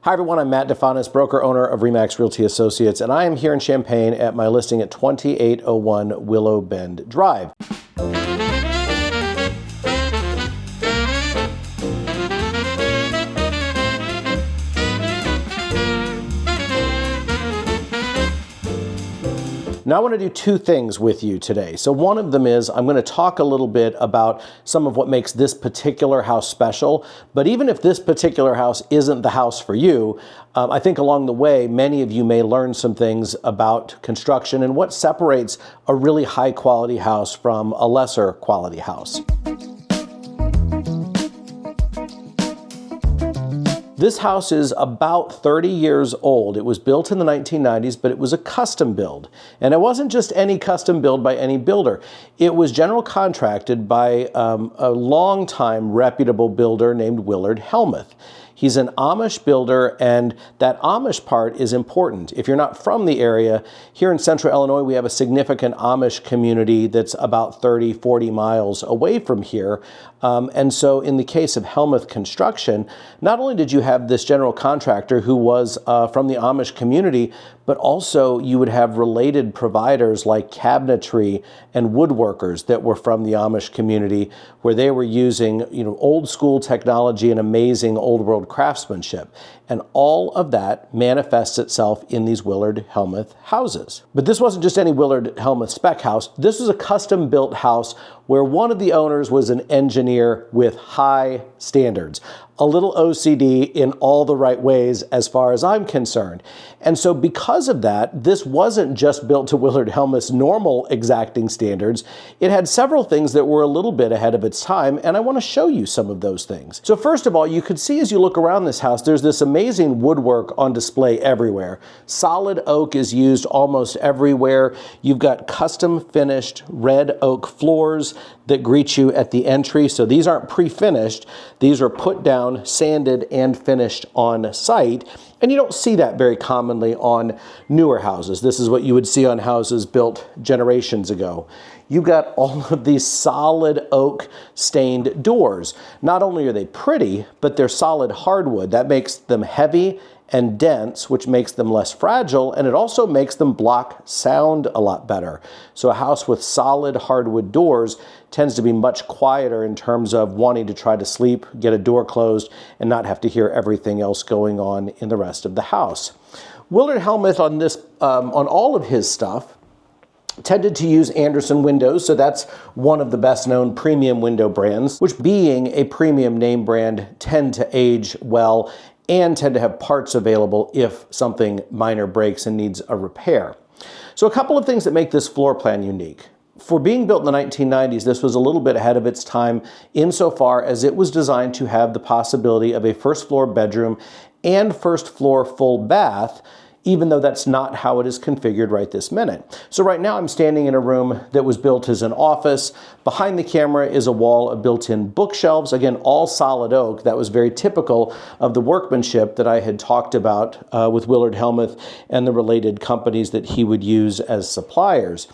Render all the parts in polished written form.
Hi everyone, I'm Matt DeFanis, broker owner of RE/MAX Realty Associates, and I am here in Champaign at my listing at 2801 Willow Bend Drive. Now I want to do two things with you today. So one of them is I'm going to talk a little bit about some of what makes this particular house special. But even if this particular house isn't the house for you, I think along the way, many of you may learn some things about construction and what separates a really high quality house from a lesser quality house. This house is about 30 years old. It was built in the 1990s, but it was a custom build. And it wasn't just any custom build by any builder. It was general contracted by a longtime reputable builder named Willard Helmuth. He's an Amish builder, and that Amish part is important. If you're not from the area, here in central Illinois, we have a significant Amish community that's about 30, 40 miles away from here. And so in the case of Helmuth Construction, not only did you have this general contractor who was from the Amish community, but also you would have related providers like cabinetry and woodworkers that were from the Amish community, where they were using, old school technology and amazing old world craftsmanship. And all of that manifests itself in these Willard Helmuth houses. But this wasn't just any Willard Helmuth spec house. This was a custom built house where one of the owners was an engineer with high standards. A little OCD in all the right ways as far as I'm concerned. And so because of that, this wasn't just built to Willard Helmuth's normal exacting standards. It had several things that were a little bit ahead of its time, and I want to show you some of those things. So first of all, you could see as you look around this house, there's this amazing woodwork on display everywhere. Solid oak is used almost everywhere. You've got custom finished red oak floors that greet you at the entry. So these aren't pre-finished. These are put down, sanded, and finished on site. And you don't see that very commonly on newer houses. This is what you would see on houses built generations ago. You've got all of these solid oak stained doors. Not only are they pretty, but they're solid hardwood. That makes them heavy and dense, which makes them less fragile, and it also makes them block sound a lot better. So a house with solid hardwood doors tends to be much quieter in terms of wanting to try to sleep, get a door closed, and not have to hear everything else going on in the rest of the house. Willard Helmuth on all of his stuff tended to use Andersen windows, so that's one of the best known premium window brands, which being a premium name brand tend to age well and tend to have parts available if something minor breaks and needs a repair. So a couple of things that make this floor plan unique. For being built in the 1990s, this was a little bit ahead of its time insofar as it was designed to have the possibility of a first floor bedroom and first floor full bath, even though that's not how it is configured right this minute. So right now I'm standing in a room that was built as an office. Behind the camera is a wall of built-in bookshelves, again, all solid oak. That was very typical of the workmanship that I had talked about with Willard Helmuth and the related companies that he would use as suppliers.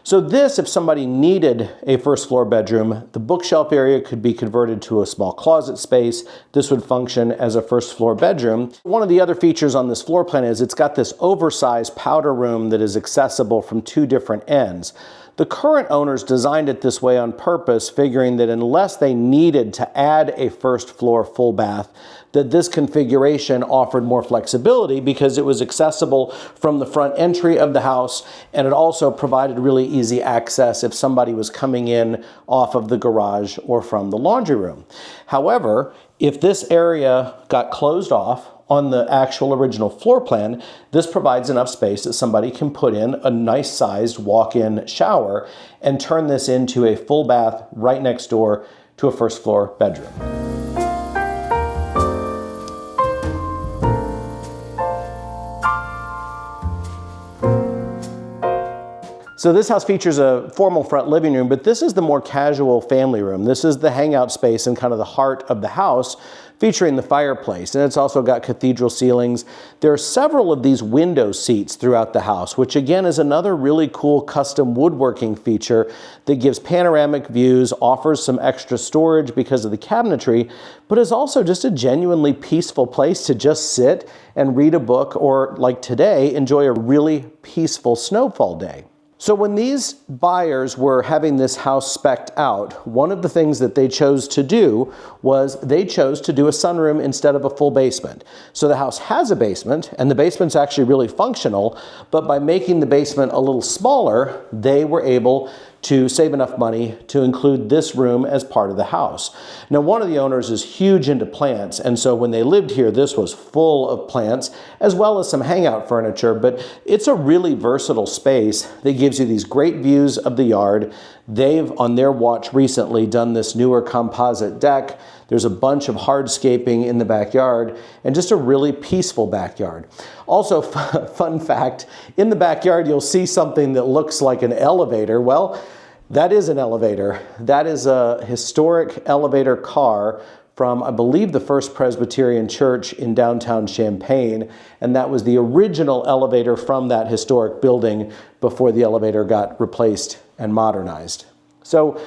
So this, if somebody needed a first floor bedroom, the bookshelf area could be converted to a small closet space. This would function as a first floor bedroom. One of the other features on this floor plan is it's got this oversized powder room that is accessible from two different ends. The current owners designed it this way on purpose, figuring that unless they needed to add a first floor full bath, that this configuration offered more flexibility because it was accessible from the front entry of the house, and it also provided really easy access if somebody was coming in off of the garage or from the laundry room. However, if this area got closed off on the actual original floor plan, this provides enough space that somebody can put in a nice sized walk-in shower and turn this into a full bath right next door to a first floor bedroom. So this house features a formal front living room, but this is the more casual family room. This is the hangout space and kind of the heart of the house, featuring the fireplace. And it's also got cathedral ceilings. There are several of these window seats throughout the house, which again is another really cool custom woodworking feature that gives panoramic views, offers some extra storage because of the cabinetry, but is also just a genuinely peaceful place to just sit and read a book, or like today, enjoy a really peaceful snowfall day. So when these buyers were having this house spec'd out, one of the things that they chose to do was they chose to do a sunroom instead of a full basement. So the house has a basement, and the basement's actually really functional, but by making the basement a little smaller, they were able to save enough money to include this room as part of the house. Now, one of the owners is huge into plants, and so when they lived here, this was full of plants, as well as some hangout furniture, but it's a really versatile space that gives you these great views of the yard. They've, on their watch recently, done this newer composite deck. There's a bunch of hardscaping in the backyard, and just a really peaceful backyard. Also, fun fact, in the backyard you'll see something that looks like an elevator. Well, that is an elevator. That is a historic elevator car from, I believe, the First Presbyterian Church in downtown Champaign, and that was the original elevator from that historic building before the elevator got replaced and modernized. So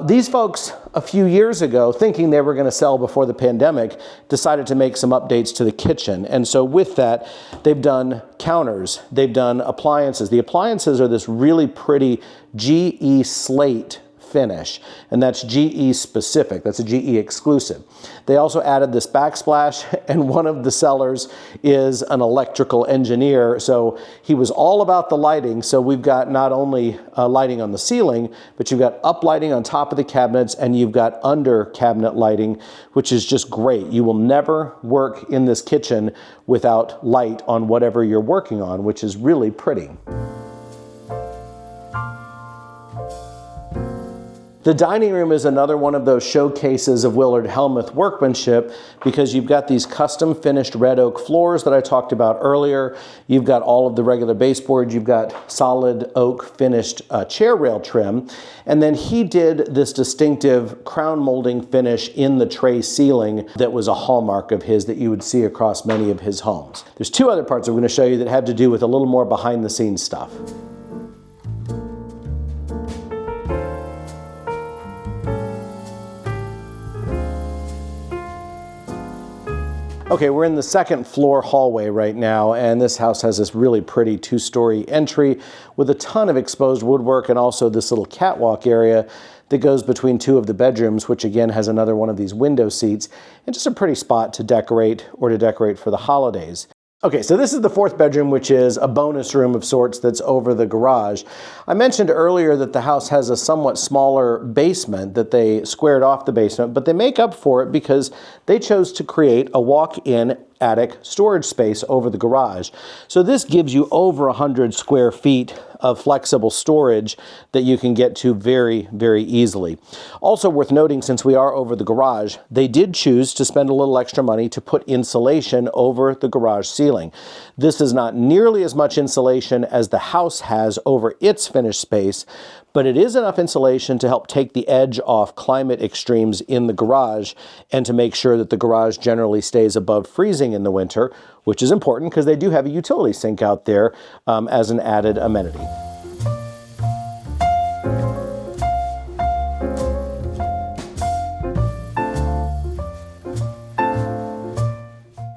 these folks, a few years ago, thinking they were going to sell before the pandemic, decided to make some updates to the kitchen. And so with that, they've done counters, they've done appliances. The appliances are this really pretty GE slate finish, and that's GE specific. That's a GE exclusive. They also added this backsplash, and one of the sellers is an electrical engineer, so he was all about the lighting. So we've got not only lighting on the ceiling, but you've got up lighting on top of the cabinets, and you've got under cabinet lighting, which is just great. You will never work in this kitchen without light on whatever you're working on, which is really pretty. The dining room is another one of those showcases of Willard Hellmuth workmanship, because you've got these custom finished red oak floors that I talked about earlier. You've got all of the regular baseboard. You've got solid oak finished chair rail trim. And then he did this distinctive crown molding finish in the tray ceiling that was a hallmark of his that you would see across many of his homes. There's two other parts I'm going to show you that have to do with a little more behind the scenes stuff. Okay, we're in the second floor hallway right now, and this house has this really pretty two-story entry with a ton of exposed woodwork, and also this little catwalk area that goes between two of the bedrooms, which again has another one of these window seats, and just a pretty spot to decorate or to decorate for the holidays. Okay, so this is the fourth bedroom, which is a bonus room of sorts that's over the garage. I mentioned earlier that the house has a somewhat smaller basement, that they squared off the basement, but they make up for it because they chose to create a walk-in attic storage space over the garage. So this gives you over 100 square feet of flexible storage that you can get to very, very easily. Also worth noting, since we are over the garage, they did choose to spend a little extra money to put insulation over the garage ceiling. This is not nearly as much insulation as the house has over its finished space, but it is enough insulation to help take the edge off climate extremes in the garage, and to make sure that the garage generally stays above freezing in the winter, which is important because they do have a utility sink out there as an added amenity.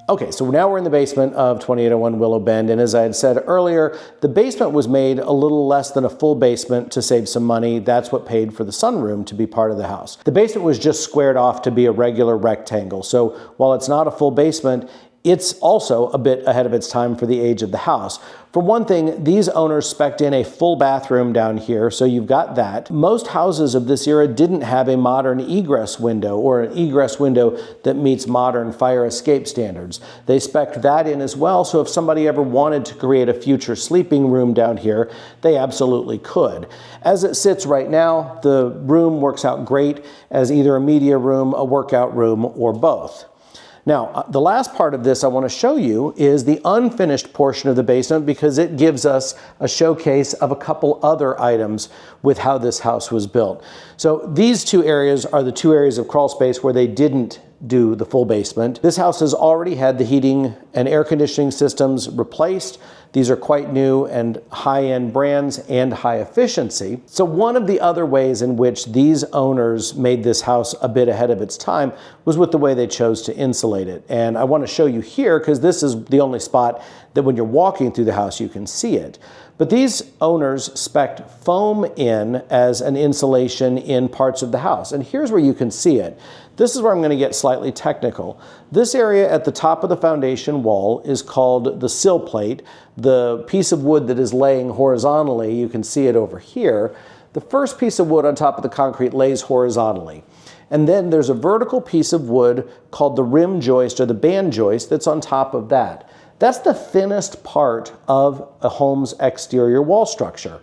Okay, so now we're in the basement of 2801 Willow Bend, and as I had said earlier, the basement was made a little less than a full basement to save some money. That's what paid for the sunroom to be part of the house. The basement was just squared off to be a regular rectangle, so while it's not a full basement, it's also a bit ahead of its time for the age of the house. For one thing, these owners spec'd in a full bathroom down here, so you've got that. Most houses of this era didn't have a modern egress window, or an egress window that meets modern fire escape standards. They spec'd that in as well, so if somebody ever wanted to create a future sleeping room down here, they absolutely could. As it sits right now, the room works out great as either a media room, a workout room, or both. Now, the last part of this I want to show you is the unfinished portion of the basement, because it gives us a showcase of a couple other items with how this house was built. So these two areas are the two areas of crawl space where they didn't do the full basement. This house has already had the heating and air conditioning systems replaced. These are quite new and high-end brands and high efficiency. So one of the other ways in which these owners made this house a bit ahead of its time was with the way they chose to insulate it. And I want to show you here, because this is the only spot that when you're walking through the house you can see it. But these owners spec'd foam in as an insulation in parts of the house. And here's where you can see it. This is where I'm going to get slightly technical. This area at the top of the foundation wall is called the sill plate. The piece of wood that is laying horizontally, you can see it over here. The first piece of wood on top of the concrete lays horizontally. And then there's a vertical piece of wood called the rim joist or the band joist that's on top of that. That's the thinnest part of a home's exterior wall structure.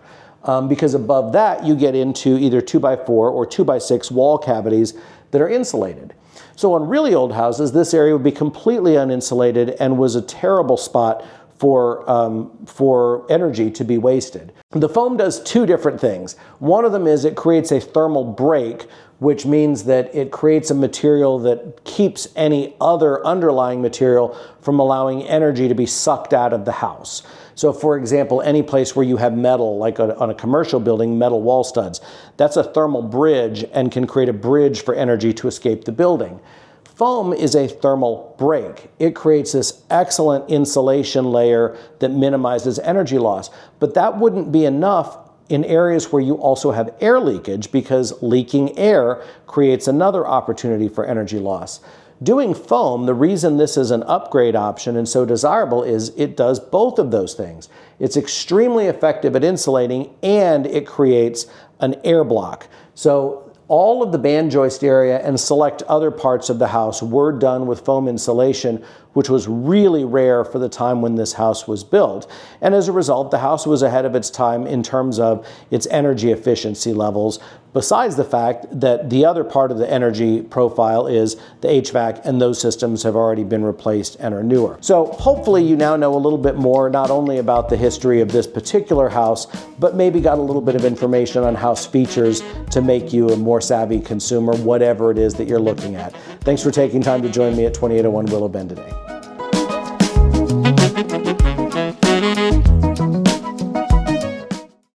Because above that you get into either 2x4 or 2x6 wall cavities that are insulated. So on really old houses, this area would be completely uninsulated and was a terrible spot for energy to be wasted. The foam does two different things. One of them is it creates a thermal break, which means that it creates a material that keeps any other underlying material from allowing energy to be sucked out of the house. So for example, any place where you have metal, like on a commercial building, metal wall studs, that's a thermal bridge and can create a bridge for energy to escape the building. Foam is a thermal break. It creates this excellent insulation layer that minimizes energy loss. But that wouldn't be enough in areas where you also have air leakage, because leaking air creates another opportunity for energy loss. Doing foam, the reason this is an upgrade option and so desirable is it does both of those things. It's extremely effective at insulating, and it creates an air block. So all of the band joist area and select other parts of the house were done with foam insulation, which was really rare for the time when this house was built. And as a result, the house was ahead of its time in terms of its energy efficiency levels, besides the fact that the other part of the energy profile is the HVAC, and those systems have already been replaced and are newer. So hopefully you now know a little bit more, not only about the history of this particular house, but maybe got a little bit of information on house features to make you a more savvy consumer, whatever it is that you're looking at. Thanks for taking time to join me at 2801 Willow Bend today.